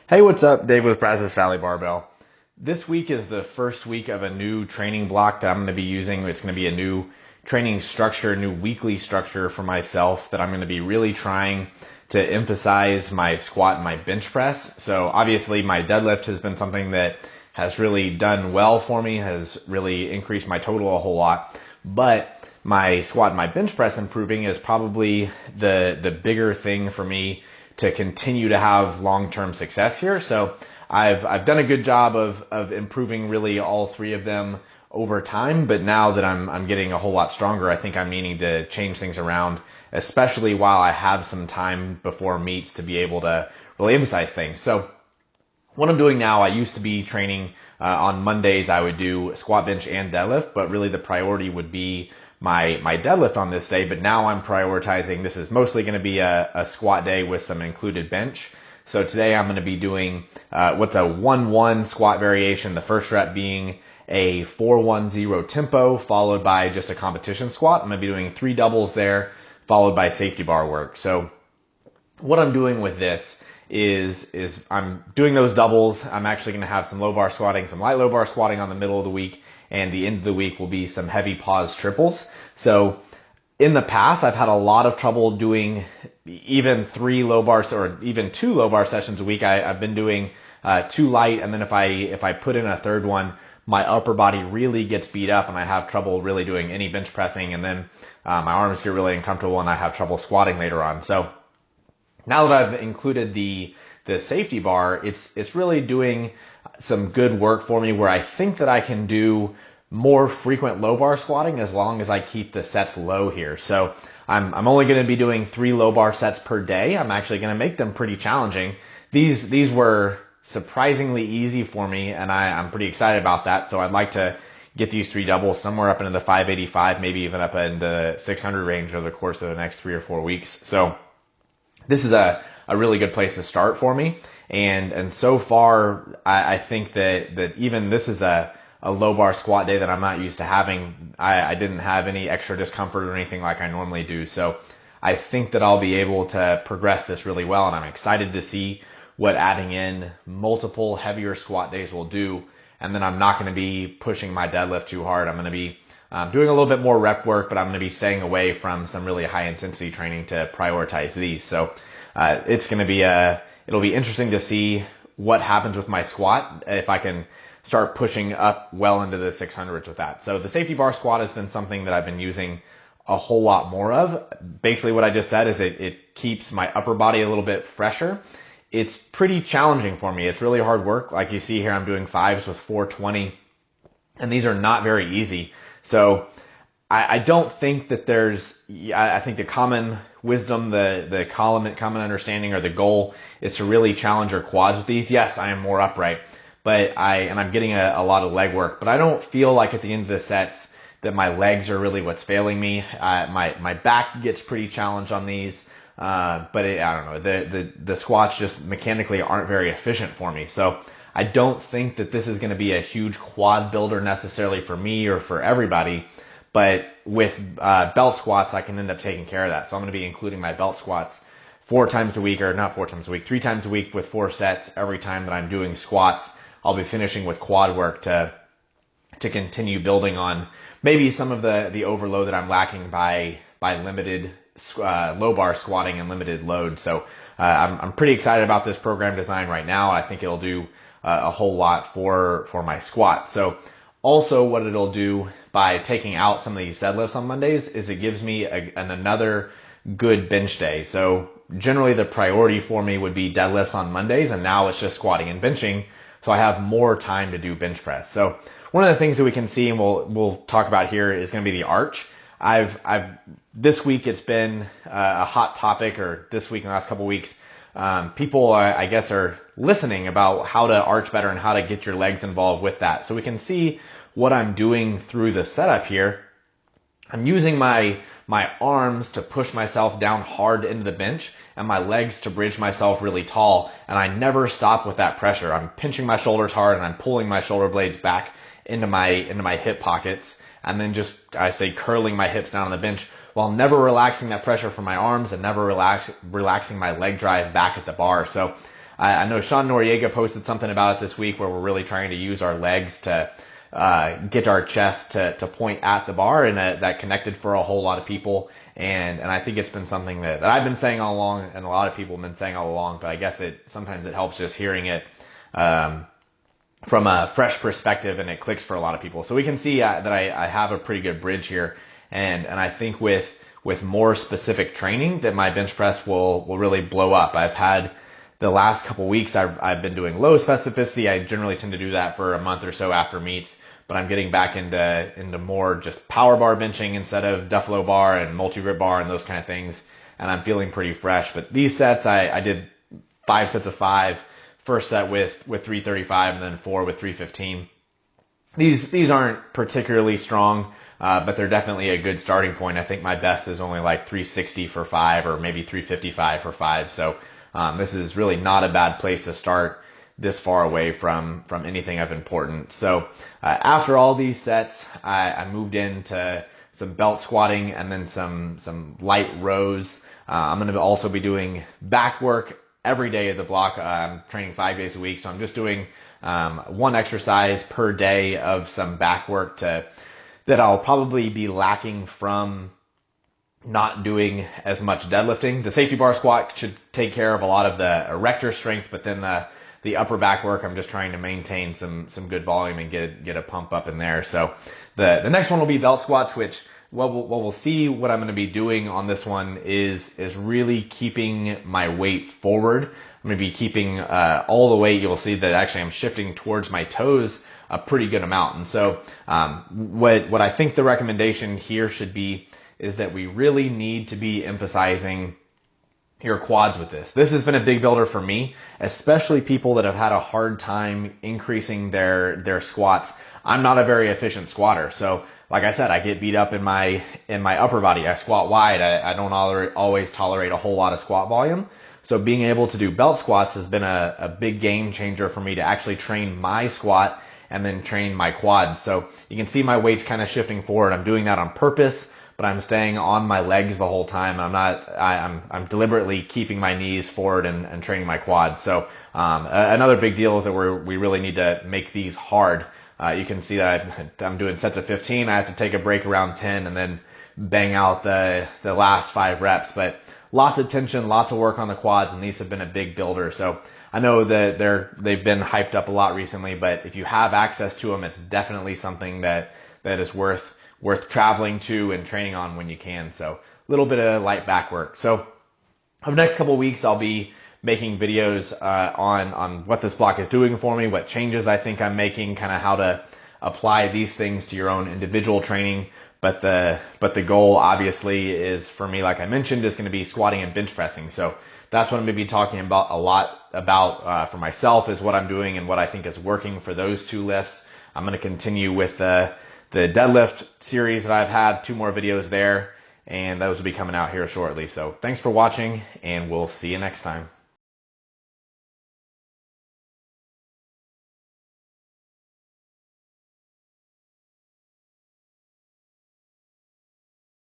Hey, what's up? Dave with Brazos Barbell. This week is the first week of a new training block that I'm going to be using. It's going to be a new training structure, new weekly structure for myself that I'm going to be really trying to emphasize my squat and my bench press. So obviously my deadlift has been something that has really done well for me, has really increased my total a whole lot. But my squat and my bench press improving is probably the bigger thing for me to continue to have long-term success here. So I've done a good job of improving really all three of them over time, but now that I'm getting a whole lot stronger, I think I'm meaning to change things around, especially while I have some time before meets to be able to really emphasize things. So what I'm doing now, I used to be training on Mondays. I would do squat, bench, and deadlift, but really the priority would be my deadlift on this day. But now I'm prioritizing, this is mostly going to be a squat day with some included bench. So today I'm going to be doing what's a 1-1 squat variation, the first rep being a 4-1-0 tempo, followed by just a competition squat. I'm going to be doing 3 doubles there, followed by safety bar work. So what I'm doing with this is I'm doing those doubles. I'm actually going to have some low bar squatting, some light low bar squatting on the middle of the week, and the end of the week will be some heavy pause triples. So in the past, I've had a lot of trouble doing even 3 low bars or even 2 low bar sessions a week. I've been doing 2 light, and then if I put in a third one, my upper body really gets beat up and I have trouble really doing any bench pressing, and then my arms get really uncomfortable and I have trouble squatting later on. So now that I've included the safety bar, it's really doing some good work for me where I think that I can do more frequent low bar squatting as long as I keep the sets low here. So I'm only going to be doing 3 low bar sets per day. I'm actually going to make them pretty challenging. These were surprisingly easy for me, and I'm pretty excited about that. So I'd like to get these 3 doubles somewhere up into the 585, maybe even up in the 600 range over the course of the next 3 or 4 weeks. So this is a really good place to start for me. And so far, I think that even this is a low bar squat day that I'm not used to having. I didn't have any extra discomfort or anything like I normally do. So I think that I'll be able to progress this really well. And I'm excited to see what adding in multiple heavier squat days will do. And then I'm not going to be pushing my deadlift too hard. I'm going to be doing a little bit more rep work, but I'm going to be staying away from some really high intensity training to prioritize these. So it's going to be it'll be interesting to see what happens with my squat if I can start pushing up well into the 600s with that. So the safety bar squat has been something that I've been using a whole lot more of. Basically what I just said is it keeps my upper body a little bit fresher. It's pretty challenging for me. It's really hard work. Like you see here, I'm doing 5s with 420, and these are not very easy. So I don't think that I think the common wisdom, the common understanding or the goal is to really challenge your quads with these. Yes, I am more upright, but I'm getting a lot of leg work, but I don't feel like at the end of the sets that my legs are really what's failing me. My back gets pretty challenged on these, but I don't know, the squats just mechanically aren't very efficient for me. So I don't think that this is going to be a huge quad builder necessarily for me or for everybody. But with belt squats, I can end up taking care of that. So I'm going to be including my belt squats 4 times a week, or not 4 times a week, 3 times a week with 4 sets every time that I'm doing squats. I'll be finishing with quad work to continue building on maybe some of the overload that I'm lacking by limited low bar squatting and limited load. So I'm pretty excited about this program design right now. I think it'll do a whole lot for my squat. So also what it'll do by taking out some of these deadlifts on Mondays is it gives me another good bench day. So generally the priority for me would be deadlifts on Mondays, and now it's just squatting and benching. So I have more time to do bench press. So one of the things that we can see and we'll talk about here is going to be the arch. This week it's been a hot topic, or this week in the last couple of weeks, people I guess are listening about how to arch better and how to get your legs involved with that. So we can see what I'm doing through the setup here. I'm using my arms to push myself down hard into the bench and my legs to bridge myself really tall, and I never stop with that pressure. I'm pinching my shoulders hard and I'm pulling my shoulder blades back into my hip pockets, and then just, I say, curling my hips down on the bench while never relaxing that pressure from my arms and never relaxing my leg drive back at the bar. So I know Sean Noriega posted something about it this week where we're really trying to use our legs to get our chest to point at the bar, and that connected for a whole lot of people. And I think it's been something that I've been saying all along, and a lot of people have been saying all along, but I guess sometimes it helps just hearing it from a fresh perspective, and it clicks for a lot of people. So we can see that I have a pretty good bridge here, and I think with more specific training that my bench press will really blow up. I've had the last couple weeks I've been doing low specificity. I generally tend to do that for a month or so after meets, but I'm getting back into more just power bar benching instead of Duffalo bar and multi-grip bar and those kind of things, and I'm feeling pretty fresh. But these sets, I did 5 sets of 5. First set with 335 and then 4 with 315. These aren't particularly strong, but they're definitely a good starting point. I think my best is only like 360 for 5 or maybe 355 for 5. So this is really not a bad place to start this far away from anything of importance. So after all these sets, I moved into some belt squatting and then some light rows. I'm going to also be doing back work every day of the block. I'm training 5 days a week, so I'm just doing one exercise per day of some back work that I'll probably be lacking from not doing as much deadlifting. The safety bar squat should take care of a lot of the erector strength, but then the upper back work, I'm just trying to maintain some good volume and get a pump up in there. So the next one will be belt squats, which what we'll see what I'm going to be doing on this one is really keeping my weight forward. I'm going to be keeping all the weight. You'll see that actually I'm shifting towards my toes a pretty good amount. And so what I think the recommendation here should be is that we really need to be emphasizing your quads with this. This has been a big builder for me, especially people that have had a hard time increasing their squats. I'm not a very efficient squatter, so like I said, I get beat up in my upper body. I squat wide. I don't always tolerate a whole lot of squat volume. So being able to do belt squats has been a big game changer for me to actually train my squat and then train my quads. So you can see my weight's kind of shifting forward. I'm doing that on purpose, but I'm staying on my legs the whole time. I'm deliberately keeping my knees forward and training my quads. So another big deal is that we really need to make these hard. You can see that I'm doing sets of 15. I have to take a break around 10 and then bang out the last 5 reps. But lots of tension, lots of work on the quads, and these have been a big builder. So I know that they've been hyped up a lot recently, but if you have access to them, it's definitely something that is worth traveling to and training on when you can. So a little bit of light back work. So over the next couple of weeks, I'll be making videos on what this block is doing for me, what changes I think I'm making, kind of how to apply these things to your own individual training. But the goal obviously is, for me, like I mentioned, is going to be squatting and bench pressing. So that's what I'm going to be talking about a lot about for myself, is what I'm doing and what I think is working for those 2 lifts. I'm going to continue with the deadlift series that I've had, 2 more videos there, and those will be coming out here shortly. So thanks for watching, and we'll see you next time.